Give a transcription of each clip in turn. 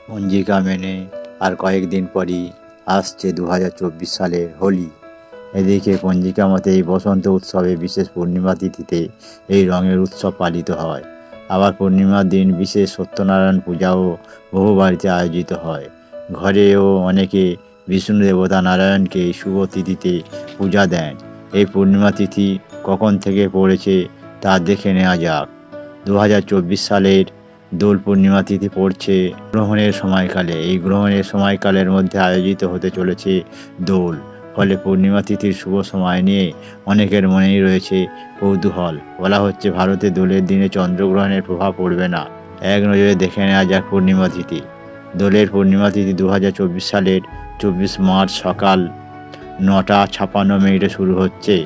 পঞ্জিকা মেনে আর কয়েকদিন পরই আসছে 2024 সালের হোলি। এদিকে পঞ্জিকা মতে এই বসন্ত উৎসবে বিশেষ পূর্ণিমা তিথিতে এই রঙের উৎসব পালিত হয়। আবার পূর্ণিমার দিন বিশেষ সত্যনারায়ণ পূজাও বহু বাড়িতে আয়োজিত হয়। ঘরেও অনেকে বিষ্ণু দেবতা নারায়ণকে এই শুভ তিথিতে পূজা দেন। এই পূর্ণিমা তিথি কখন থেকে পড়েছে তা দেখে নেওয়া যাক। 2024 সালের দোল পূর্ণিমা তিথি পড়ছে গ্রহণের সময়কালে। এই গ্রহণের সময়কালের মধ্যে আয়োজিত হতে চলেছে দোল। ফলে পূর্ণিমা তিথির শুভ সময় নিয়ে অনেকের মনেই রয়েছে কৌতূহল। বলা হচ্ছে ভারতে দোলের দিনে চন্দ্রগ্রহণের প্রভাব পড়বে না। এক নজরে দেখে নেওয়া যাক পূর্ণিমা তিথি। দোলের পূর্ণিমা তিথি 2024 সালের 24 মার্চ সকাল 9:56 শুরু হচ্ছে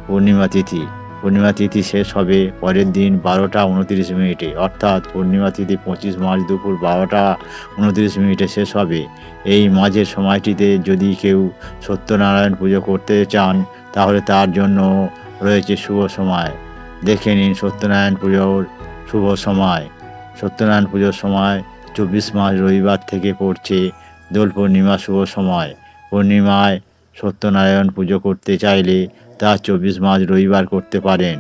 পূর্ণিমা তিথি। পূর্ণিমা তিথি শেষ হবে পরের দিন 12:29 অর্থাৎ পূর্ণিমা তিথি 25 মার্চ দুপুর 12:29 শেষ হবে। এই মাঝের সময়টিতে যদি কেউ সত্যনারায়ণ পুজো করতে চান তাহলে তার জন্য রয়েছে শুভ সময়। দেখে নিন সত্যনারায়ণ পুজোর শুভ সময়। সত্যনারায়ণ পুজোর সময় 24 মার্চ রবিবার থেকে পড়ছে দোল পূর্ণিমা শুভ সময়। পূর্ণিমায় সত্যনারায়ণ পুজো করতে চাইলে তা 24 মার্চ রবিবার করতে পারেন।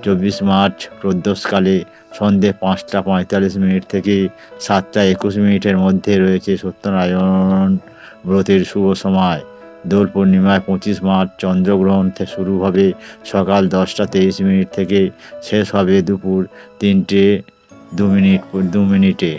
24 মার্চ প্রদোষকালে সন্ধে 5:45 থেকে 7:21 মধ্যে রয়েছে সত্যনারায়ণ ব্রতের শুভ সময়। দোল পূর্ণিমায় 25 মার্চ চন্দ্রগ্রহণ শুরু হবে সকাল 10:23 থেকে শেষ হবে দুপুর 3:02 মিনিটে।